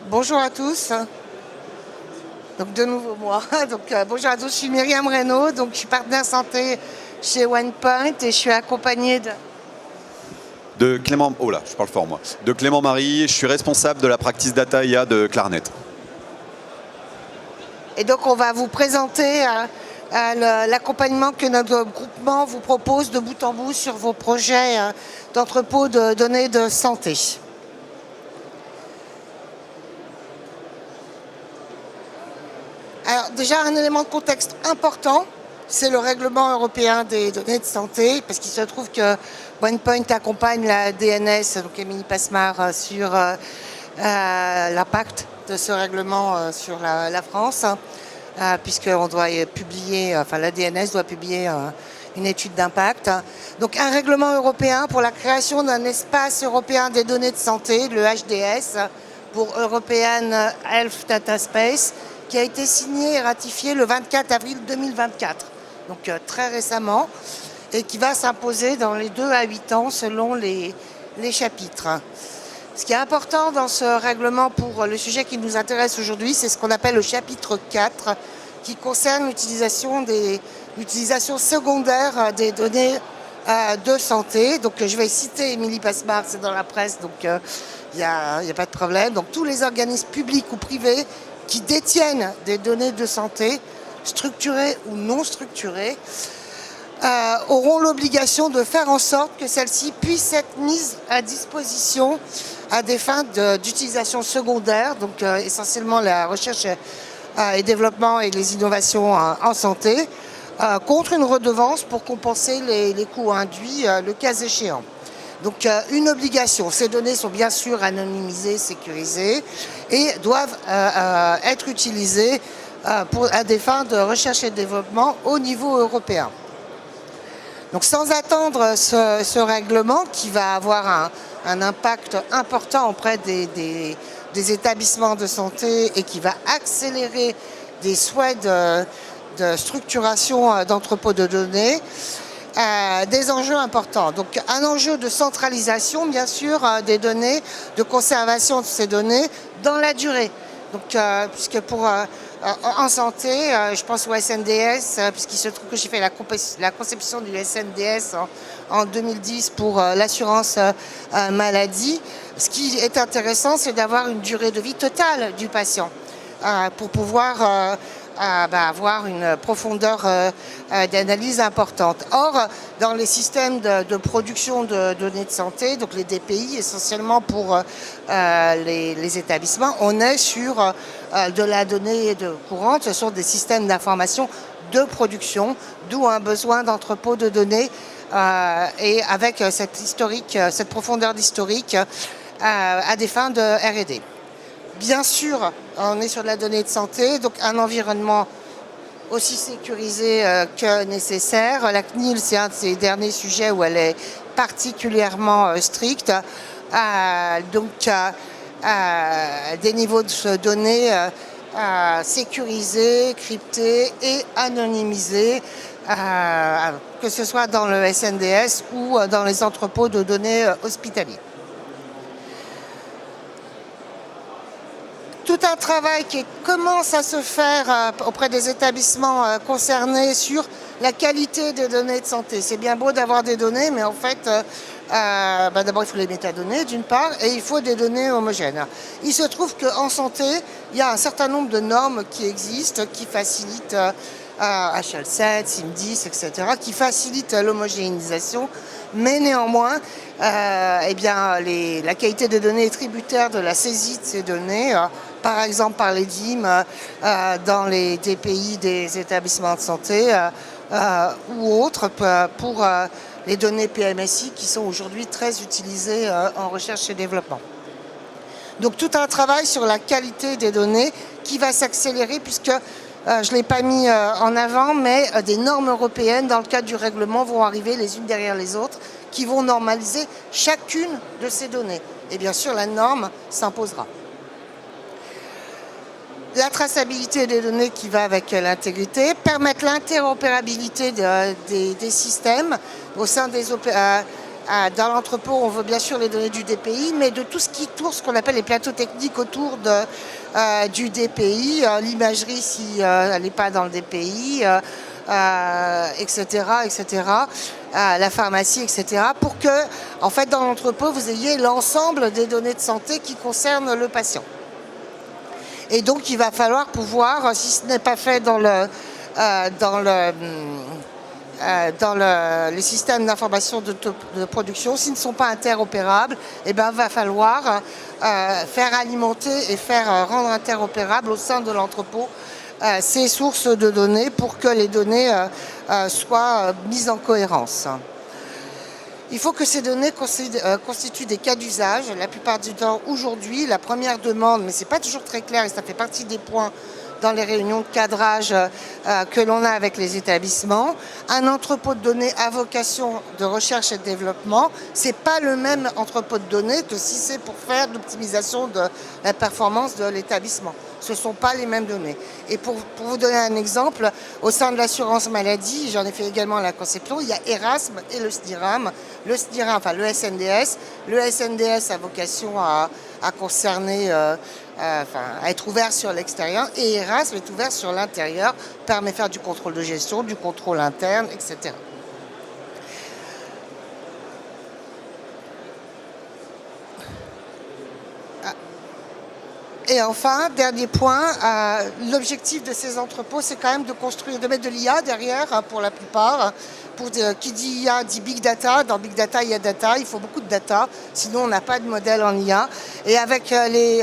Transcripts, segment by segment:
Bonjour à tous. Donc de nouveau moi. Bonjour à tous, je suis Myriam Reynaud, donc je suis partenaire santé chez OnePoint et je suis accompagnée De Clément, oh là, je parle fort moi. De Clément Marie, je suis responsable de la practice data IA de Clarnet. Et donc on va vous présenter l'accompagnement que notre groupement vous propose de bout en bout sur vos projets d'entrepôt de données de santé. Alors déjà un élément de contexte important, c'est le règlement européen des données de santé, parce qu'il se trouve que OnePoint accompagne la DNS, donc Émilie Passemard, sur l'impact de ce règlement sur la France, puisqu'on doit publier, enfin la DNS doit publier une étude d'impact. Donc un règlement européen pour la création d'un espace européen des données de santé, le HDS, pour European Health Data Space, qui a été signé et ratifié le 24 avril 2024, donc très récemment, et qui va s'imposer dans les 2 à 8 ans selon les chapitres. Ce qui est important dans ce règlement pour le sujet qui nous intéresse aujourd'hui, c'est ce qu'on appelle le chapitre 4, qui concerne l'utilisation secondaire des données de santé. Donc je vais citer Émilie Passemard, c'est dans la presse, donc il n'y a pas de problème. Donc tous les organismes publics ou privés qui détiennent des données de santé, structurées ou non structurées, auront l'obligation de faire en sorte que celles-ci puissent être mises à disposition à des fins d'utilisation secondaire, donc essentiellement la recherche et développement et les innovations en santé, contre une redevance pour compenser les coûts induits le cas échéant. Donc une obligation, ces données sont bien sûr anonymisées, sécurisées et doivent être utilisées à des fins de recherche et développement au niveau européen. Donc sans attendre ce règlement qui va avoir un impact important auprès des établissements de santé et qui va accélérer des souhaits de structuration d'entrepôts de données, des enjeux importants. Donc un enjeu de centralisation, bien sûr, des données, de conservation de ces données dans la durée. Donc, puisque en santé, je pense au SNDS, puisqu'il se trouve que j'ai fait la conception du SNDS en 2010 pour l'assurance maladie. Ce qui est intéressant, c'est d'avoir une durée de vie totale du patient pour pouvoir avoir une profondeur d'analyse importante. Or, dans les systèmes de production de données de santé, donc les DPI essentiellement pour les établissements, on est sur de la donnée courante, ce sont des systèmes d'information de production, d'où un besoin d'entrepôt de données et avec cette profondeur d'historique à des fins de R&D. Bien sûr, on est sur de la donnée de santé, donc un environnement aussi sécurisé que nécessaire. La CNIL, c'est un de ces derniers sujets où elle est particulièrement stricte. Des niveaux de données sécurisés, cryptés et anonymisés, que ce soit dans le SNDS ou dans les entrepôts de données hospitaliers. Tout un travail qui commence à se faire auprès des établissements concernés sur la qualité des données de santé. C'est bien beau d'avoir des données, mais en fait, d'abord il faut les métadonnées d'une part, et il faut des données homogènes. Il se trouve qu'en santé, il y a un certain nombre de normes qui existent, qui facilitent HL7, SIM10, etc., qui facilitent l'homogénéisation, mais néanmoins, la qualité des données est tributaire de la saisie de ces données, par exemple par les DIM dans les DPI des établissements de santé ou autres pour les données PMSI qui sont aujourd'hui très utilisées en recherche et développement. Donc tout un travail sur la qualité des données qui va s'accélérer puisque je ne l'ai pas mis en avant, mais des normes européennes dans le cadre du règlement vont arriver les unes derrière les autres qui vont normaliser chacune de ces données. Et bien sûr, la norme s'imposera. La traçabilité des données qui va avec l'intégrité, permettre l'interopérabilité des systèmes au sein des Dans l'entrepôt, on veut bien sûr les données du DPI, mais de tout ce qui tourne, ce qu'on appelle les plateaux techniques autour du DPI, l'imagerie si elle n'est pas dans le DPI, etc., etc., la pharmacie, etc., pour que, en fait, dans l'entrepôt, vous ayez l'ensemble des données de santé qui concernent le patient. Et donc, il va falloir pouvoir, si ce n'est pas fait dans les systèmes d'information de production, s'ils ne sont pas interopérables, il va falloir faire alimenter et faire rendre interopérables au sein de l'entrepôt ces sources de données pour que les données soient mises en cohérence. Il faut que ces données constituent des cas d'usage. La plupart du temps, aujourd'hui, la première demande, mais ce n'est pas toujours très clair et ça fait partie des points dans les réunions de cadrage que l'on a avec les établissements. Un entrepôt de données à vocation de recherche et de développement, ce n'est pas le même entrepôt de données que si c'est pour faire de l'optimisation de la performance de l'établissement. Ce ne sont pas les mêmes données. Et pour vous donner un exemple, au sein de l'assurance maladie, j'en ai fait également la conception, il y a Erasme et le SNIRAM. Le SNIRAM, enfin le SNDS. Le SNDS a vocation à concerner, à être ouvert sur l'extérieur, et Erasme est ouvert sur l'intérieur, permet de faire du contrôle de gestion, du contrôle interne, etc. Et enfin, dernier point, l'objectif de ces entrepôts, c'est quand même de construire, de mettre de l'IA derrière, pour la plupart. Qui dit IA dit Big Data. Dans Big Data, il y a data, il faut beaucoup de data, sinon on n'a pas de modèle en IA. Et avec les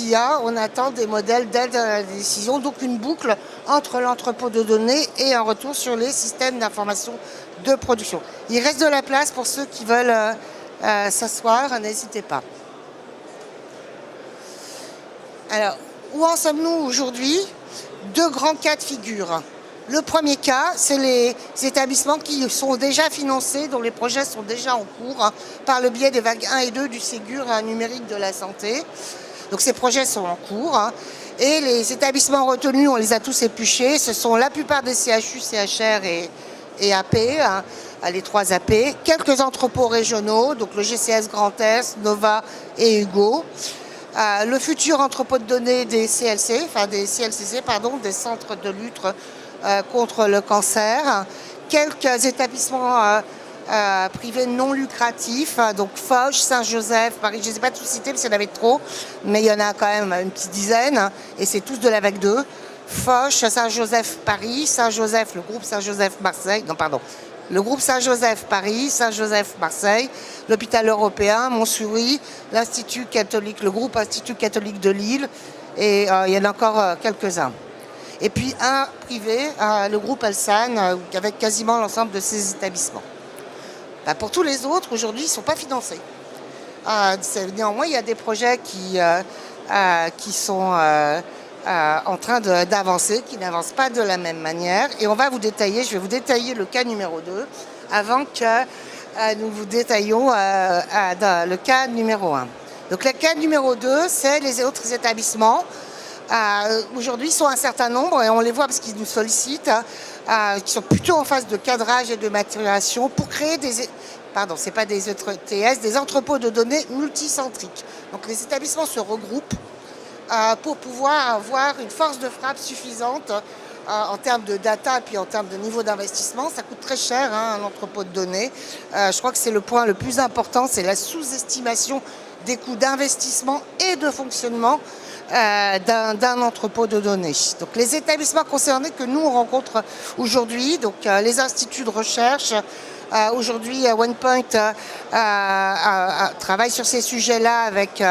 IA, on attend des modèles d'aide à la décision, donc une boucle entre l'entrepôt de données et un retour sur les systèmes d'information de production. Il reste de la place pour ceux qui veulent s'asseoir, n'hésitez pas. Alors, où en sommes-nous aujourd'hui? Deux grands cas de figure. Le premier cas, c'est les établissements qui sont déjà financés, dont les projets sont déjà en cours, par le biais des vagues 1 et 2 du Ségur numérique de la santé. Donc ces projets sont en cours. Et les établissements retenus, on les a tous épluchés. Ce sont la plupart des CHU, CHR et AP, les 3 AP. Quelques entrepôts régionaux, donc le GCS Grand Est, Nova et Hugo. Le futur entrepôt de données des CLC, enfin des CLCC, pardon, des centres de lutte contre le cancer. Quelques établissements privés non lucratifs, donc Foch, Saint-Joseph, Paris, je ne sais pas tout citer parce qu'il y en avait trop, mais il y en a quand même une petite dizaine, et c'est tous de la vague 2. Foch, Saint-Joseph, Paris, Saint-Joseph, le groupe Saint-Joseph, Marseille, non pardon, le groupe Saint-Joseph Paris, Saint-Joseph Marseille, l'hôpital européen, Montsouris, l'Institut catholique, le groupe Institut catholique de Lille, et il y en a encore quelques-uns. Et puis un privé, le groupe Elsan, avec quasiment l'ensemble de ces établissements. Pour tous les autres, aujourd'hui, ils ne sont pas financés. Néanmoins, il y a des projets qui sont en train d'avancer, qui n'avancent pas de la même manière. Et on va vous détailler, je vais vous détailler le cas numéro 2 avant que nous vous détaillions le cas numéro 1. Donc le cas numéro 2, c'est les autres établissements. Aujourd'hui, ils sont un certain nombre, et on les voit parce qu'ils nous sollicitent, qui sont plutôt en phase de cadrage et de maturation pour créer c'est pas des ETS, des entrepôts de données multicentriques. Donc les établissements se regroupent pour pouvoir avoir une force de frappe suffisante en termes de data et puis en termes de niveau d'investissement. Ça coûte très cher, un entrepôt de données. Je crois que c'est le point le plus important, c'est la sous-estimation des coûts d'investissement et de fonctionnement d'un entrepôt de données. Donc les établissements concernés que nous on rencontre aujourd'hui, donc les instituts de recherche, aujourd'hui OnePoint travaille sur ces sujets-là avec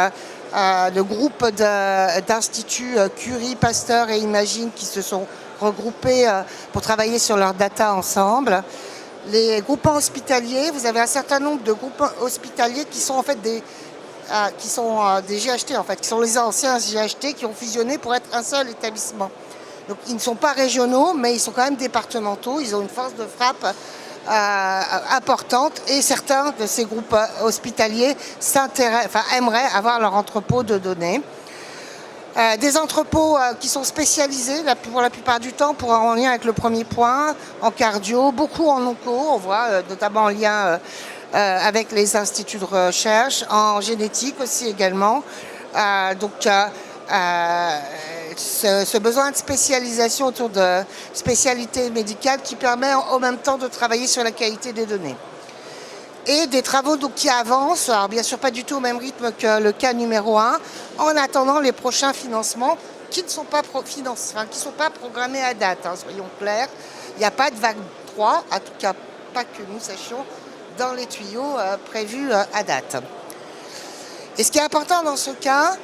le groupe d'instituts Curie, Pasteur et Imagine qui se sont regroupés pour travailler sur leur data ensemble. Les groupements hospitaliers, vous avez un certain nombre de groupements hospitaliers qui sont en fait des GHT, en fait, qui sont les anciens GHT qui ont fusionné pour être un seul établissement. Donc ils ne sont pas régionaux, mais ils sont quand même départementaux, ils ont une force de frappe importante, et certains de ces groupes hospitaliers aimeraient avoir leur entrepôt de données. Des entrepôts qui sont spécialisés pour la plupart du temps, en lien avec le premier point, en cardio, beaucoup en onco, on voit notamment en lien avec les instituts de recherche, en génétique aussi également. Ce besoin de spécialisation autour de spécialités médicales qui permet en même temps de travailler sur la qualité des données. Et des travaux donc, qui avancent, alors bien sûr pas du tout au même rythme que le cas numéro 1, en attendant les prochains financements qui ne sont pas, qui sont pas programmés à date, hein, soyons clairs. Il n'y a pas de vague 3, en tout cas pas que nous sachions, dans les tuyaux prévus à date. Et ce qui est important dans ce cas,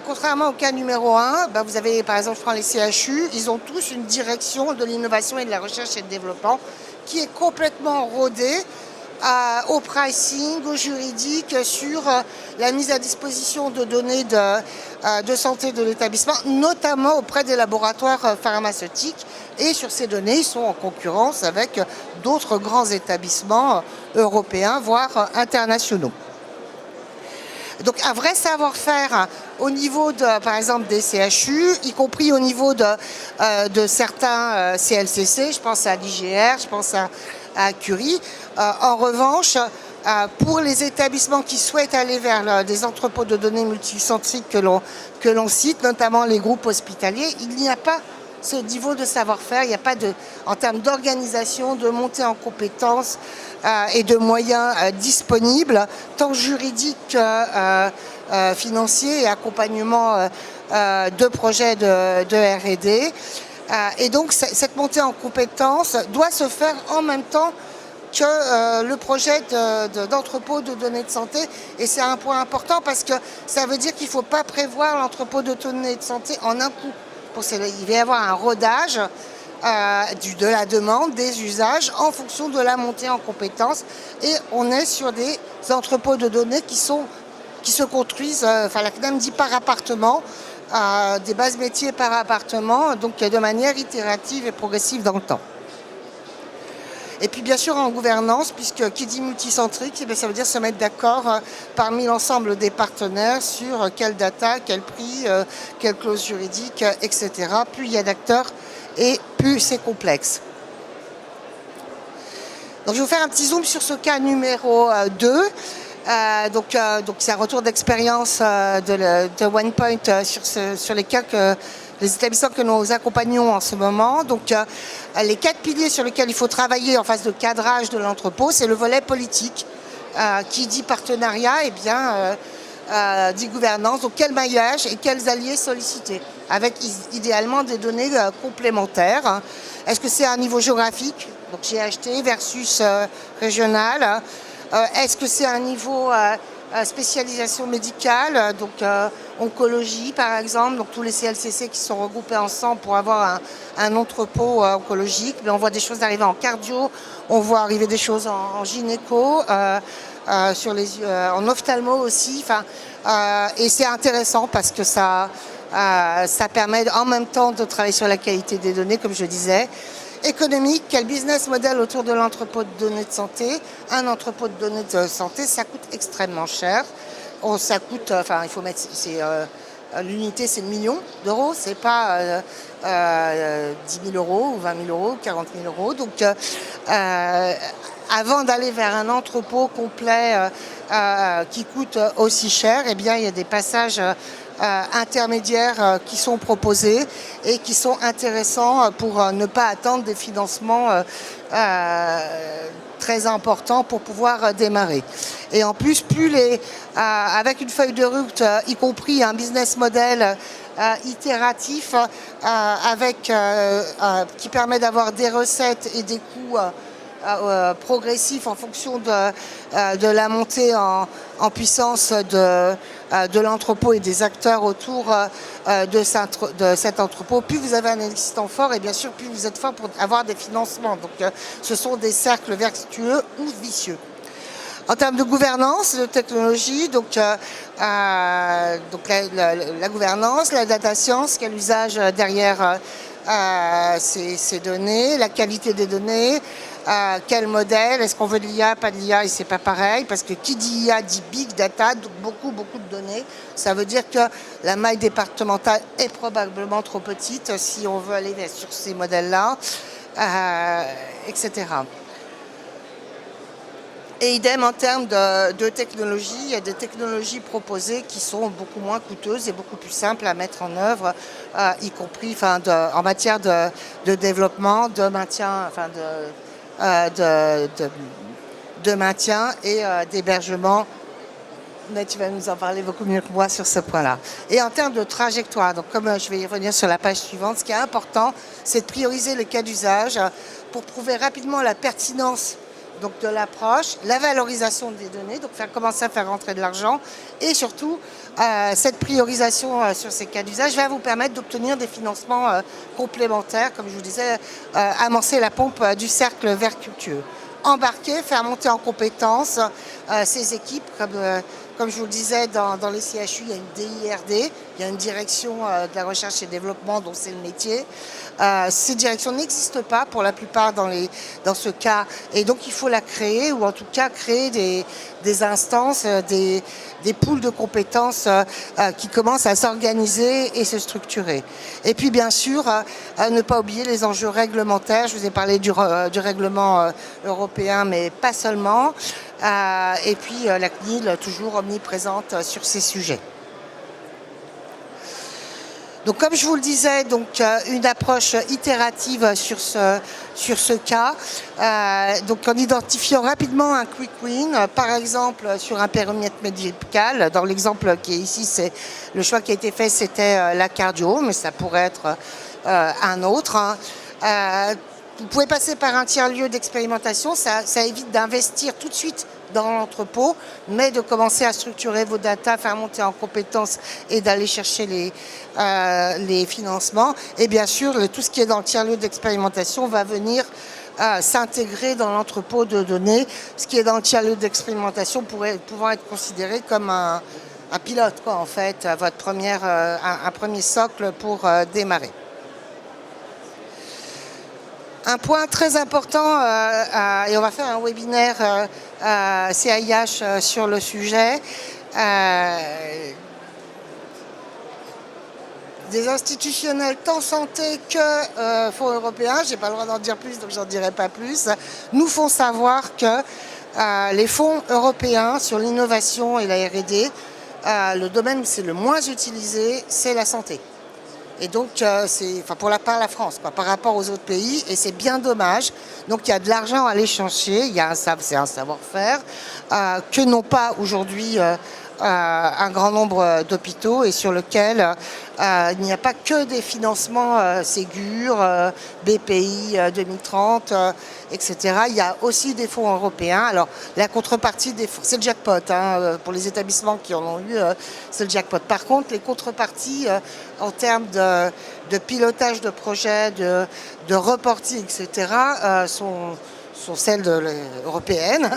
contrairement au cas numéro 1, vous avez par exemple, je prends les CHU, ils ont tous une direction de l'innovation et de la recherche et de développement qui est complètement rodée au pricing, au juridique, sur la mise à disposition de données de santé de l'établissement, notamment auprès des laboratoires pharmaceutiques. Et sur ces données, ils sont en concurrence avec d'autres grands établissements européens, voire internationaux. Donc un vrai savoir-faire au niveau, par exemple, des CHU, y compris au niveau de certains CLCC, je pense à l'IGR, je pense à Curie. En revanche, pour les établissements qui souhaitent aller vers des entrepôts de données multicentriques que l'on cite, notamment les groupes hospitaliers, il n'y a pas ce niveau de savoir-faire, il n'y a pas en termes d'organisation, de montée en compétences et de moyens disponibles, tant juridiques que financiers et accompagnement de projets de R&D. Et donc cette montée en compétences doit se faire en même temps que le projet d'entrepôt de données de santé. Et c'est un point important parce que ça veut dire qu'il ne faut pas prévoir l'entrepôt de données de santé en un coup. Il va y avoir un rodage de la demande, des usages en fonction de la montée en compétences. Et on est sur des entrepôts de données qui se construisent, la CNAM dit par appartement, des bases métiers par appartement, donc de manière itérative et progressive dans le temps. Et puis bien sûr en gouvernance, puisque qui dit multicentrique, ça veut dire se mettre d'accord parmi l'ensemble des partenaires sur quelle data, quel prix, quelle clause juridique, etc. Plus il y a d'acteurs et plus c'est complexe. Donc je vais vous faire un petit zoom sur ce cas numéro 2. Donc c'est un retour d'expérience de OnePoint sur les cas les établissements que nous accompagnons en ce moment. Donc les 4 piliers sur lesquels il faut travailler en phase de cadrage de l'entrepôt, c'est le volet politique qui dit partenariat, et bien dit gouvernance. Donc quel maillage et quels alliés solliciter, avec idéalement des données complémentaires. Est-ce que c'est à un niveau géographique, donc GHT versus régional? Est-ce que c'est un niveau spécialisation médicale, donc oncologie par exemple, donc tous les CLCC qui sont regroupés ensemble pour avoir un entrepôt oncologique, mais on voit des choses arriver en cardio, on voit arriver des choses en gynéco, en ophtalmo aussi, et c'est intéressant parce que ça permet en même temps de travailler sur la qualité des données, comme je disais. Économique, quel business model autour de l'entrepôt de données de santé? Un entrepôt de données de santé, ça coûte extrêmement cher. Ça coûte, il faut mettre, l'unité c'est 1 million d'euros, c'est pas 10 000 euros ou 20 000 euros ou 40 000 euros. Donc avant d'aller vers un entrepôt complet qui coûte aussi cher, eh bien il y a des passages intermédiaires qui sont proposés et qui sont intéressants pour ne pas attendre des financements très importants pour pouvoir démarrer. Et en plus, avec une feuille de route, y compris un business model itératif qui permet d'avoir des recettes et des coûts progressif en fonction de la montée en puissance de l'entrepôt et des acteurs autour de cet entrepôt. Plus vous avez un existant fort, et bien sûr plus vous êtes fort pour avoir des financements. Donc ce sont des cercles vertueux ou vicieux. En termes de gouvernance, de technologie, donc la gouvernance, la data science, quel usage derrière ces données, la qualité des données, quel modèle, est-ce qu'on veut de l'IA, pas de l'IA, et c'est pas pareil, parce que qui dit IA dit big data, donc beaucoup de données. Ça veut dire que la maille départementale est probablement trop petite si on veut aller sur ces modèles-là, etc. Et idem en termes de technologie, il y a des technologies proposées qui sont beaucoup moins coûteuses et beaucoup plus simples à mettre en œuvre, y compris en matière de développement, de maintien, de maintien et d'hébergement. Mais tu vas nous en parler beaucoup mieux que moi sur ce point-là. Et en termes de trajectoire, donc comme je vais y revenir sur la page suivante, ce qui est important, c'est de prioriser les cas d'usage pour prouver rapidement la pertinence donc de l'approche, la valorisation des données, donc commencer à faire rentrer de l'argent, et surtout cette priorisation sur ces cas d'usage va vous permettre d'obtenir des financements complémentaires, comme je vous disais, amorcer la pompe du cercle vertueux. Embarquer, faire monter en compétences ces équipes, comme je vous le disais, dans les CHU, il y a une DIRD, il y a une direction de la recherche et développement dont c'est le métier. Ces directions n'existent pas pour la plupart dans ce cas, et donc il faut la créer, ou en tout cas créer des instances, des pools de compétences qui commencent à s'organiser et se structurer. Et puis bien sûr, ne pas oublier les enjeux réglementaires. Je vous ai parlé du règlement européen, mais pas seulement. Et puis la CNIL, toujours omniprésente sur ces sujets. Donc, comme je vous le disais, une approche itérative sur ce cas, donc en identifiant rapidement un quick win, par exemple sur un périmètre médical. Dans l'exemple qui est ici, c'est le choix qui a été fait, c'était la cardio, mais ça pourrait être un autre. Vous pouvez passer par un tiers-lieu d'expérimentation, ça évite d'investir tout de suite dans l'entrepôt, mais de commencer à structurer vos datas, faire monter en compétences et d'aller chercher les financements. Et bien sûr, tout ce qui est dans le tiers-lieu d'expérimentation va venir s'intégrer dans l'entrepôt de données. Ce qui est dans le tiers-lieu d'expérimentation pouvant être considéré comme un pilote, quoi, en fait, un premier socle pour démarrer. Un point très important, et on va faire un webinaire CIH sur le sujet, des institutionnels tant santé que fonds européens, je n'ai pas le droit d'en dire plus, donc j'en dirai pas plus, nous font savoir que les fonds européens sur l'innovation et la R&D, le domaine où c'est le moins utilisé, c'est la santé. Et donc, c'est pour la France, par rapport aux autres pays, et c'est bien dommage. Donc, il y a de l'argent à aller chercher, c'est un savoir-faire que n'ont pas aujourd'hui un grand nombre d'hôpitaux et sur lequel il n'y a pas que des financements Ségur, BPI 2030, etc. Il y a aussi des fonds européens. Alors, la contrepartie des fonds, c'est le jackpot, pour les établissements qui en ont eu, c'est le jackpot. Par contre, les contreparties en termes de pilotage de projets, de reporting, etc., sont celles européennes,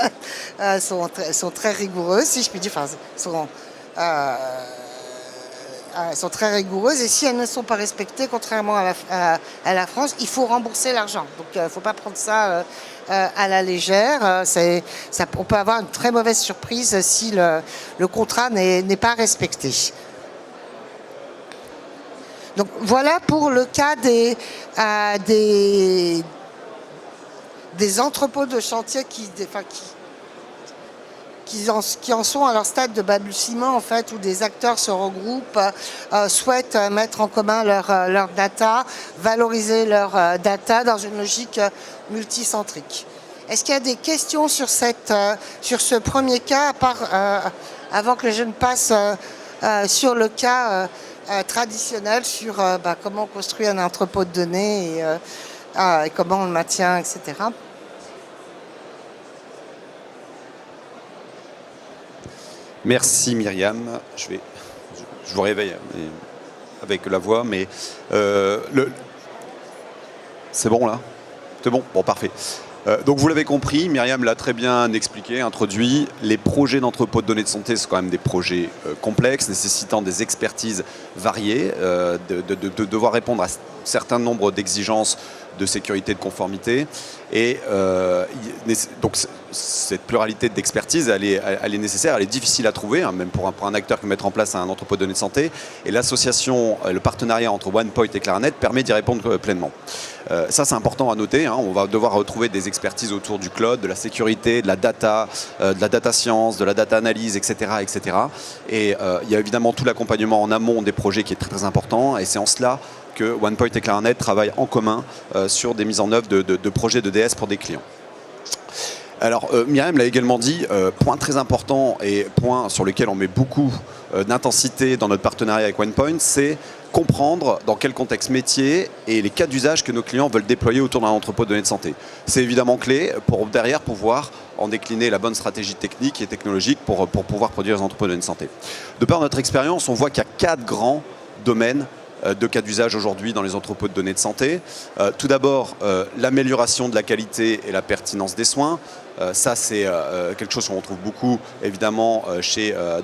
sont très rigoureuses, si je puis dire, sont très rigoureuses, et si elles ne sont pas respectées, contrairement à la France, il faut rembourser l'argent. Donc il ne faut pas prendre ça à la légère. On peut avoir une très mauvaise surprise si le contrat n'est pas respecté. Donc voilà pour le cas des entrepôts de chantier qui en sont à leur stade de balbutiement, en fait, où des acteurs se regroupent, souhaitent mettre en commun leur data, valoriser leur data dans une logique multicentrique. Est-ce qu'il y a des questions sur ce premier cas, avant que je ne passe sur le cas traditionnel, sur comment on construit un entrepôt de données et comment on le maintient, etc. Merci Myriam. Je vous réveille avec la voix, mais c'est bon là? C'est bon? Bon, parfait. Donc vous l'avez compris, Myriam l'a très bien expliqué, introduit. Les projets d'entrepôt de données de santé sont quand même des projets complexes, nécessitant des expertises variées, de devoir répondre à un certain nombre d'exigences de sécurité, de conformité. Et donc cette pluralité d'expertise, elle est nécessaire, elle est difficile à trouver, hein, même pour un acteur qui veut mettre en place un entrepôt de données de santé. Et l'association, le partenariat entre OnePoint et Claranet permet d'y répondre pleinement. Ça, c'est important à noter. Hein. On va devoir retrouver des expertises autour du cloud, de la sécurité, de la data science, de la data analyse, etc. etc. Et il y a évidemment tout l'accompagnement en amont des projets qui est très, très important. Et c'est en cela que OnePoint et Claranet travaillent en commun sur des mises en œuvre de projets de DS pour des clients. Alors, Myriam l'a également dit, point très important et point sur lequel on met beaucoup d'intensité dans notre partenariat avec OnePoint, c'est comprendre dans quel contexte métier et les cas d'usage que nos clients veulent déployer autour d'un entrepôt de données de santé. C'est évidemment clé pour derrière pouvoir en décliner la bonne stratégie technique et technologique pour pouvoir produire des entrepôts de données de santé. De par notre expérience, on voit qu'il y a 4 grands domaines de cas d'usage aujourd'hui dans les entrepôts de données de santé. Tout d'abord, l'amélioration de la qualité et la pertinence des soins. Ça, c'est quelque chose qu'on retrouve beaucoup, évidemment,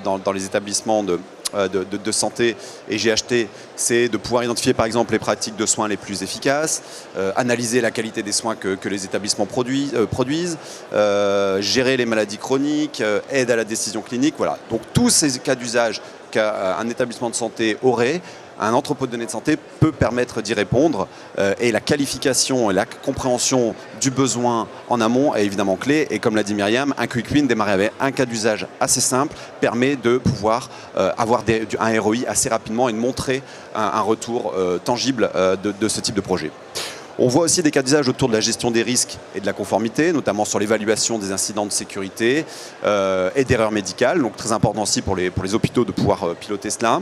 dans les établissements de santé et GHT, c'est de pouvoir identifier par exemple les pratiques de soins les plus efficaces, analyser la qualité des soins que les établissements produisent, gérer les maladies chroniques, aide à la décision clinique. Voilà. Donc tous ces cas d'usage qu'un établissement de santé aurait, un entrepôt de données de santé peut permettre d'y répondre et la qualification et la compréhension du besoin en amont est évidemment clé. Et comme l'a dit Myriam, un quick win démarré avec un cas d'usage assez simple permet de pouvoir avoir un ROI assez rapidement et de montrer un retour tangible de ce type de projet. On voit aussi des cas d'usage autour de la gestion des risques et de la conformité, notamment sur l'évaluation des incidents de sécurité et d'erreurs médicales. Donc très important aussi pour les hôpitaux de pouvoir piloter cela.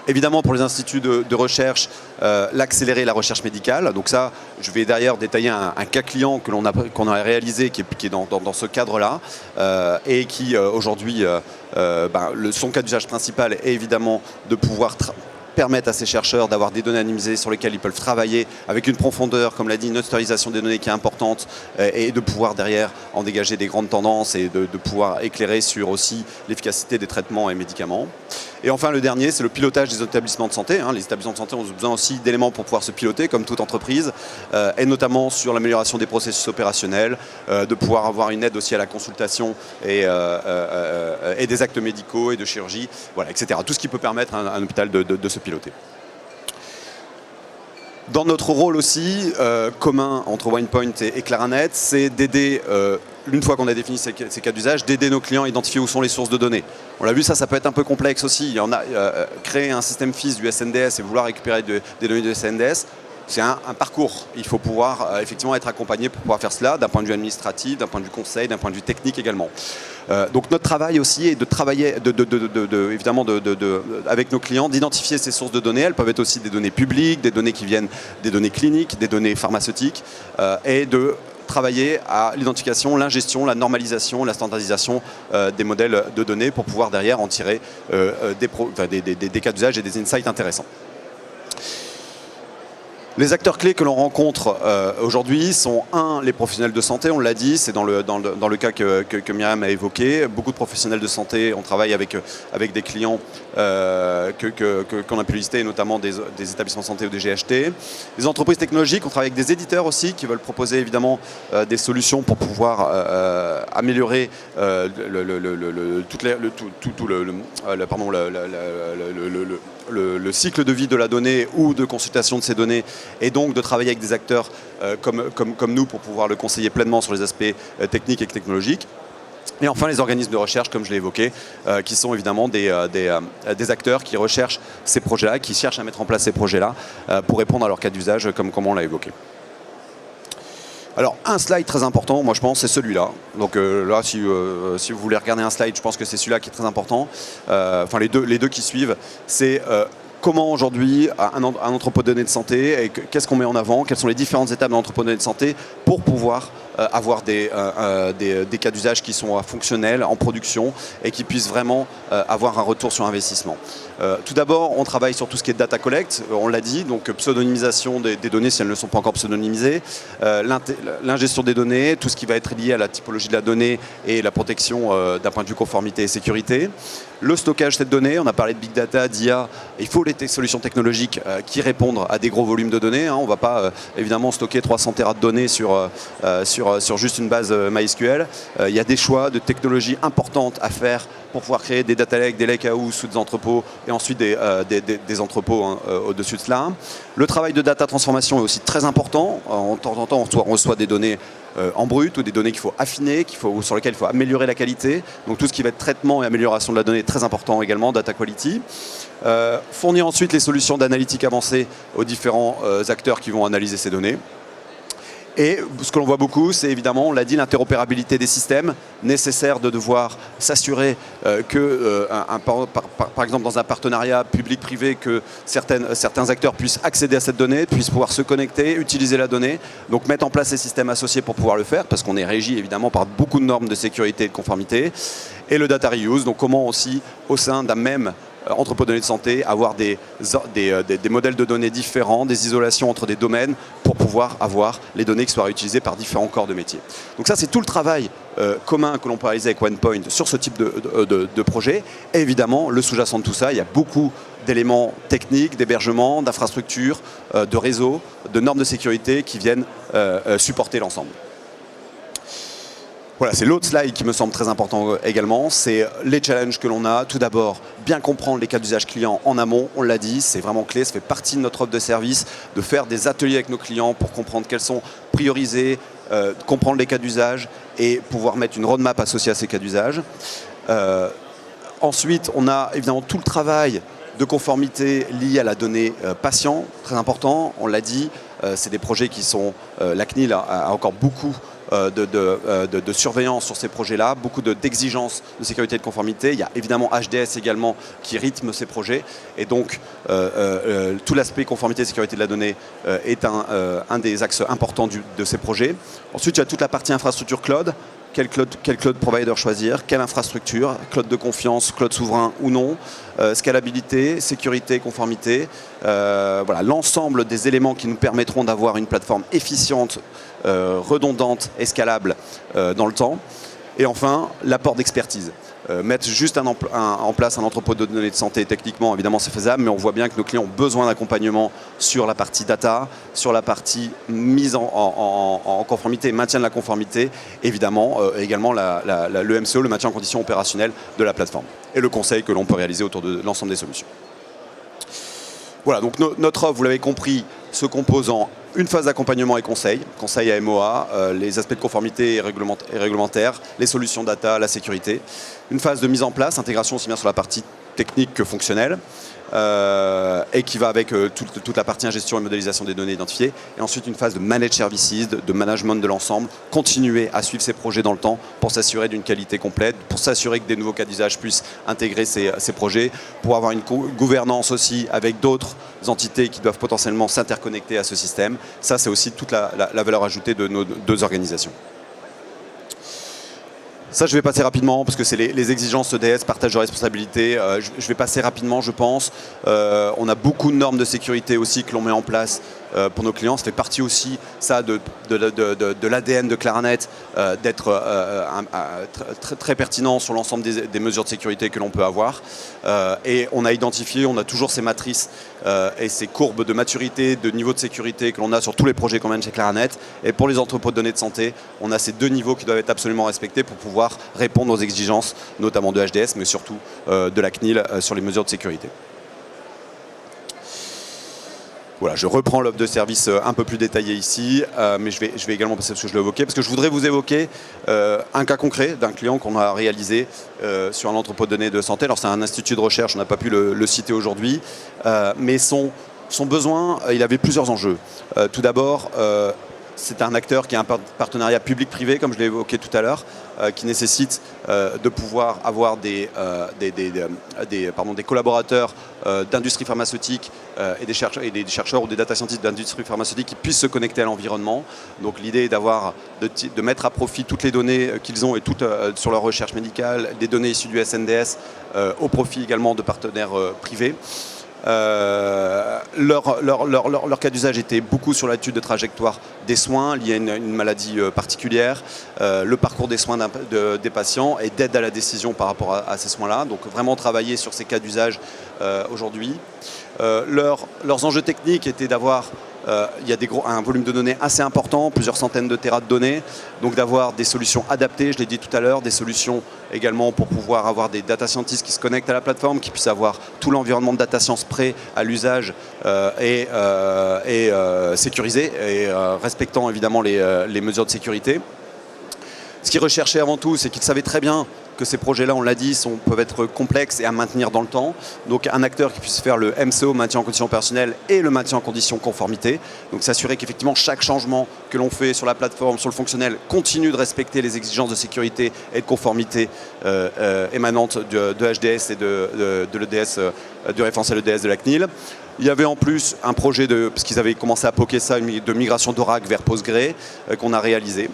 Évidemment, pour les instituts de recherche, l'accélérer la recherche médicale. Donc ça, je vais derrière détailler un cas client qu'on a réalisé, qui est dans ce cadre-là, et qui aujourd'hui, son cas d'usage principal est évidemment de pouvoir permettre à ces chercheurs d'avoir des données anonymisées sur lesquelles ils peuvent travailler avec une profondeur, comme l'a dit, une autorisation des données qui est importante et de pouvoir derrière en dégager des grandes tendances et de pouvoir éclairer sur aussi l'efficacité des traitements et médicaments. Et enfin, le dernier, c'est le pilotage des établissements de santé. Les établissements de santé ont besoin aussi d'éléments pour pouvoir se piloter, comme toute entreprise, et notamment sur l'amélioration des processus opérationnels, de pouvoir avoir une aide aussi à la consultation et des actes médicaux et de chirurgie, voilà, etc. Tout ce qui peut permettre à un hôpital de se piloter. Dans notre rôle aussi, commun entre OnePoint et Claranet, c'est d'aider, une fois qu'on a défini ces cas d'usage, d'aider nos clients à identifier où sont les sources de données. On l'a vu, ça peut être un peu complexe aussi. Il y en a, créer un système FIS du SNDS et vouloir récupérer des données du SNDS, c'est un parcours. Il faut pouvoir effectivement être accompagné pour pouvoir faire cela, d'un point de vue administratif, d'un point de vue conseil, d'un point de vue technique également. Donc notre travail aussi est de travailler évidemment avec nos clients, d'identifier ces sources de données. Elles peuvent être aussi des données publiques, des données qui viennent des données cliniques, des données pharmaceutiques, et de travailler à l'identification, l'ingestion, la normalisation, la standardisation des modèles de données pour pouvoir derrière en tirer des cas d'usage et des insights intéressants. Les acteurs clés que l'on rencontre aujourd'hui sont, les professionnels de santé, on l'a dit, c'est dans le cas que Myriam a évoqué. Beaucoup de professionnels de santé, on travaille avec des clients qu'on a pu lister, notamment des établissements de santé ou des GHT. Les entreprises technologiques, on travaille avec des éditeurs aussi qui veulent proposer évidemment des solutions pour pouvoir améliorer le cycle de vie de la donnée ou de consultation de ces données, et donc de travailler avec des acteurs comme nous pour pouvoir le conseiller pleinement sur les aspects techniques et technologiques. Et enfin les organismes de recherche, comme je l'ai évoqué, qui sont évidemment des acteurs qui recherchent ces projets-là, qui cherchent à mettre en place ces projets-là pour répondre à leur cas d'usage comme on l'a évoqué. Alors, un slide très important, moi je pense, c'est celui-là. Donc là, si vous voulez regarder un slide, je pense que c'est celui-là qui est très important. Enfin, les deux qui suivent, c'est comment aujourd'hui un entrepôt de données de santé, et qu'est-ce qu'on met en avant, quelles sont les différentes étapes d'un entrepôt de données de santé pour pouvoir avoir des cas d'usage qui sont fonctionnels, en production, et qui puissent vraiment avoir un retour sur investissement. Tout d'abord, on travaille sur tout ce qui est data collect, on l'a dit, donc pseudonymisation des données si elles ne sont pas encore pseudonymisées, l'ingestion des données, tout ce qui va être lié à la typologie de la donnée et la protection d'un point de vue conformité et sécurité. Le stockage de cette donnée, on a parlé de big data, d'IA, il faut les des solutions technologiques qui répondent à des gros volumes de données. On ne va pas évidemment stocker 300 Tera de données sur juste une base MySQL. Il y a des choix de technologies importantes à faire pour pouvoir créer des data lakes, des lakehouse sous des entrepôts et ensuite des entrepôts au-dessus de cela. Le travail de data transformation est aussi très important. De temps en temps, on reçoit des données en brut ou des données qu'il faut affiner, sur lesquelles il faut améliorer la qualité. Donc tout ce qui va être traitement et amélioration de la donnée est très important également, data quality. Fournir ensuite les solutions d'analytique avancées aux différents acteurs qui vont analyser ces données. Et ce que l'on voit beaucoup, c'est évidemment, on l'a dit, l'interopérabilité des systèmes, nécessaire de devoir s'assurer que, par exemple dans un partenariat public-privé, que certains acteurs puissent accéder à cette donnée, puissent pouvoir se connecter, utiliser la donnée, donc mettre en place ces systèmes associés pour pouvoir le faire, parce qu'on est régi évidemment par beaucoup de normes de sécurité et de conformité. Et le data reuse, donc comment aussi, au sein d'un même entrepôt de données de santé, avoir des modèles de données différents, des isolations entre des domaines pour pouvoir avoir les données qui soient réutilisées par différents corps de métier. Donc ça, c'est tout le travail commun que l'on peut réaliser avec OnePoint sur ce type de projet. Et évidemment, le sous-jacent de tout ça, il y a beaucoup d'éléments techniques, d'hébergement, d'infrastructures, de réseaux, de normes de sécurité qui viennent supporter l'ensemble. Voilà, c'est l'autre slide qui me semble très important également, c'est les challenges que l'on a. Tout d'abord, bien comprendre les cas d'usage clients en amont, on l'a dit, c'est vraiment clé, ça fait partie de notre offre de service, de faire des ateliers avec nos clients pour comprendre quels sont priorisés, comprendre les cas d'usage et pouvoir mettre une roadmap associée à ces cas d'usage. Ensuite, on a évidemment tout le travail de conformité lié à la donnée patient, très important, on l'a dit, c'est des projets qui sont, la CNIL a encore beaucoup de surveillance sur ces projets-là, beaucoup d'exigences de sécurité et de conformité. Il y a évidemment HDS également qui rythme ces projets. Et donc, tout l'aspect conformité et sécurité de la donnée est un des axes importants de ces projets. Ensuite, il y a toute la partie infrastructure cloud. Quel cloud provider choisir, quelle infrastructure, cloud de confiance, cloud souverain ou non, scalabilité, sécurité, conformité. Voilà, l'ensemble des éléments qui nous permettront d'avoir une plateforme efficiente, redondante et scalable dans le temps. Et enfin, l'apport d'expertise. Mettre juste en place un entrepôt de données de santé, techniquement, évidemment, c'est faisable, mais on voit bien que nos clients ont besoin d'accompagnement sur la partie data, sur la partie mise en conformité, maintien de la conformité, évidemment, également le MCO, le maintien en condition opérationnelle de la plateforme, et le conseil que l'on peut réaliser autour de l'ensemble des solutions. Voilà, donc notre offre, vous l'avez compris, se compose en une phase d'accompagnement et conseil à MOA, les aspects de conformité et réglementaires, les solutions data, la sécurité. Une phase de mise en place, intégration aussi bien sur la partie technique que fonctionnelle, et qui va avec toute la partie ingestion et modélisation des données identifiées. Et ensuite une phase de managed services, de management de l'ensemble, continuer à suivre ces projets dans le temps pour s'assurer d'une qualité complète, pour s'assurer que des nouveaux cas d'usage puissent intégrer ces projets, pour avoir une gouvernance aussi avec d'autres entités qui doivent potentiellement s'interconnecter à ce système. Ça, c'est aussi toute la valeur ajoutée de nos deux organisations. Ça, je vais passer rapidement parce que c'est les exigences EDS, partage de responsabilité. Je vais passer rapidement, je pense. On a beaucoup de normes de sécurité aussi que l'on met en place pour nos clients. Ça fait partie aussi ça, de l'ADN de Claranet, d'être très pertinent sur l'ensemble des mesures de sécurité que l'on peut avoir. Et on a identifié, on a toujours ces matrices et ces courbes de maturité, de niveau de sécurité que l'on a sur tous les projets qu'on mène chez Claranet. Et pour les entrepôts de données de santé, on a ces deux niveaux qui doivent être absolument respectés pour pouvoir répondre aux exigences, notamment de HDS, mais surtout de la CNIL sur les mesures de sécurité. Voilà, je reprends l'offre de service un peu plus détaillée ici, mais je vais également passer parce que je l'ai évoqué, parce que je voudrais vous évoquer un cas concret d'un client qu'on a réalisé sur un entrepôt de données de santé. Alors c'est un institut de recherche, on n'a pas pu le citer aujourd'hui, mais son besoin, il avait plusieurs enjeux. Tout d'abord, c'est un acteur qui a un partenariat public-privé, comme je l'ai évoqué tout à l'heure, qui nécessite de pouvoir avoir des collaborateurs d'industrie pharmaceutique et des chercheurs ou des data scientists d'industrie pharmaceutique qui puissent se connecter à l'environnement. Donc l'idée est de mettre à profit toutes les données qu'ils ont et toutes sur leur recherche médicale, des données issues du SNDS au profit également de partenaires privés. Leur cas d'usage était beaucoup sur l'étude de trajectoire des soins liés à une maladie particulière, le parcours des soins des patients et d'aide à la décision par rapport à ces soins-là. Donc vraiment travailler sur ces cas d'usage aujourd'hui. Leurs enjeux techniques étaient d'avoir il y a un volume de données assez important, plusieurs centaines de téras de données, donc d'avoir des solutions adaptées, je l'ai dit tout à l'heure, des solutions également pour pouvoir avoir des data scientists qui se connectent à la plateforme, qui puissent avoir tout l'environnement de data science prêt à l'usage et sécurisé, et respectant évidemment les mesures de sécurité. Ce qu'ils recherchaient avant tout, c'est qu'ils savaient très bien que ces projets-là, on l'a dit, peuvent être complexes et à maintenir dans le temps. Donc un acteur qui puisse faire le MCO, maintien en condition opérationnelle, et le maintien en condition conformité. Donc s'assurer qu'effectivement chaque changement que l'on fait sur la plateforme, sur le fonctionnel, continue de respecter les exigences de sécurité et de conformité émanantes de HDS et de l'EDS, du référentiel EDS de la CNIL. Il y avait en plus un projet, parce qu'ils avaient commencé à poker ça, de migration d'Oracle vers Postgre qu'on a réalisé.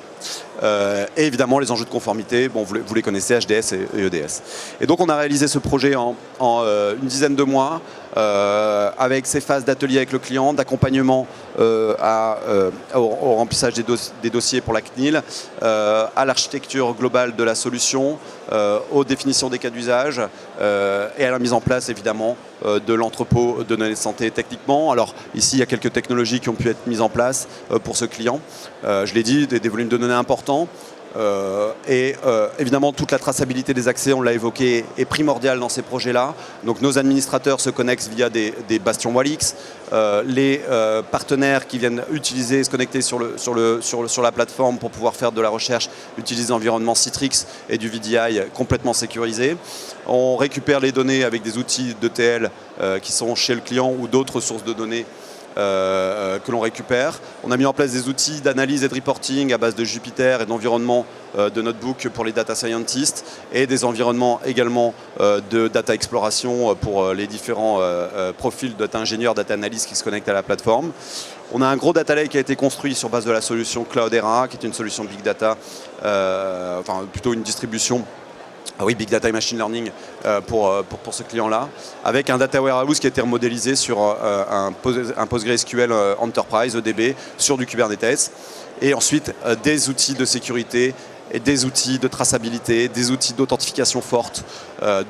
Et évidemment les enjeux de conformité, bon, vous les connaissez, HDS et EDS. Et donc on a réalisé ce projet en une dizaine de mois, avec ces phases d'atelier avec le client, d'accompagnement au remplissage des dossiers pour la CNIL, à l'architecture globale de la solution, aux définitions des cas d'usage et à la mise en place évidemment de l'entrepôt de données de santé techniquement. Alors ici il y a quelques technologies qui ont pu être mises en place pour ce client. Je l'ai dit, des volumes de données importants. Évidemment toute la traçabilité des accès, on l'a évoqué, est primordiale dans ces projets-là. Donc nos administrateurs se connectent via des bastions Walix. Les partenaires qui viennent utiliser, se connecter sur la plateforme pour pouvoir faire de la recherche utilisent l'environnement Citrix et du VDI complètement sécurisé. On récupère les données avec des outils d'ETL qui sont chez le client ou d'autres sources de données que l'on récupère. On a mis en place des outils d'analyse et de reporting à base de Jupyter et d'environnement de notebook pour les data scientists et des environnements également de data exploration pour les différents profils de data ingénieurs, data analystes qui se connectent à la plateforme. On a un gros data lake qui a été construit sur base de la solution Cloudera, qui est une solution big data, enfin plutôt une distribution. Oui, Big Data et Machine Learning pour ce client-là, avec un Data Warehouse qui a été remodélisé sur un PostgreSQL Enterprise, EDB, sur du Kubernetes. Et ensuite, des outils de sécurité et des outils de traçabilité, des outils d'authentification forte,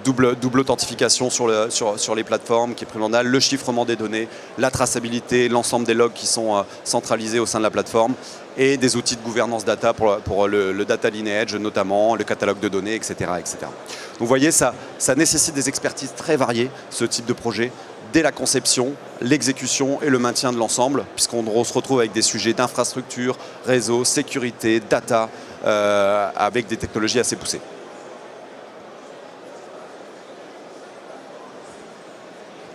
double authentification sur les plateformes qui est primordial, le chiffrement des données, la traçabilité, l'ensemble des logs qui sont centralisés au sein de la plateforme, et des outils de gouvernance data pour le data lineage notamment, le catalogue de données, etc. etc. Donc vous voyez, ça nécessite des expertises très variées, ce type de projet, dès la conception, l'exécution et le maintien de l'ensemble, puisqu'on se retrouve avec des sujets d'infrastructure, réseau, sécurité, data, avec des technologies assez poussées.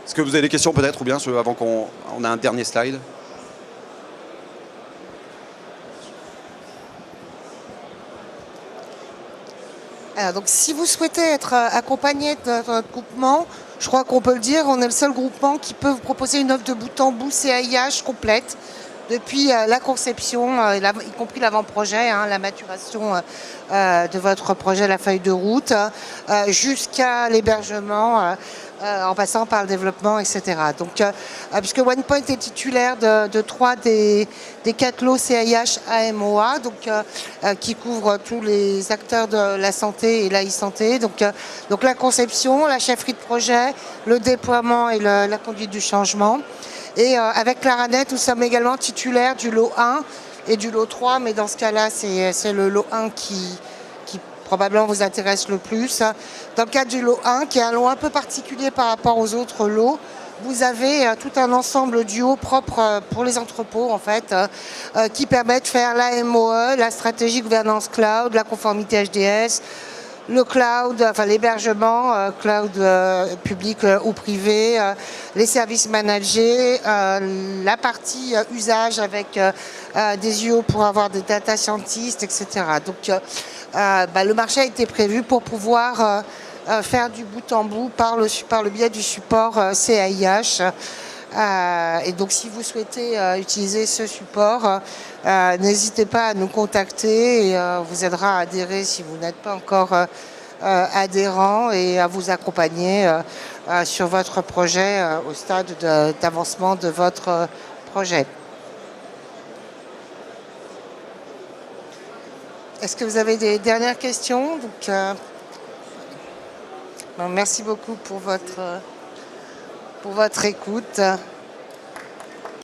Est-ce que vous avez des questions peut-être, ou bien avant qu'on a un dernier slide ? Alors, donc, si vous souhaitez être accompagné de notre groupement, je crois qu'on peut le dire, on est le seul groupement qui peut vous proposer une offre de bout en bout CAIH complète, depuis la conception, y compris l'avant-projet, la maturation de votre projet, la feuille de route, jusqu'à l'hébergement, en passant par le développement, etc. Donc, puisque OnePoint est titulaire de 3 des 4 lots CAIH AMOA, donc, qui couvrent tous les acteurs de la santé et la e-santé. Donc la conception, la chefferie de projet, le déploiement et la conduite du changement. Et avec Claranet, nous sommes également titulaires du lot 1 et du lot 3, mais dans ce cas-là, c'est le lot 1 qui probablement vous intéresse le plus. Dans le cadre du lot 1, qui est un lot un peu particulier par rapport aux autres lots, vous avez tout un ensemble d'UO propre pour les entrepôts, en fait, qui permet de faire la MOE, la stratégie gouvernance cloud, la conformité HDS, le cloud, enfin l'hébergement, cloud public ou privé, les services managés, la partie usage avec des UO pour avoir des data scientists, etc. Donc le marché a été prévu pour pouvoir faire du bout en bout par le biais du support CAIH. Et donc si vous souhaitez utiliser ce support, n'hésitez pas à nous contacter et on vous aidera à adhérer si vous n'êtes pas encore adhérent et à vous accompagner sur votre projet au stade d'avancement de votre projet. Est-ce que vous avez des dernières questions? Donc, merci beaucoup pour votre... pour votre écoute.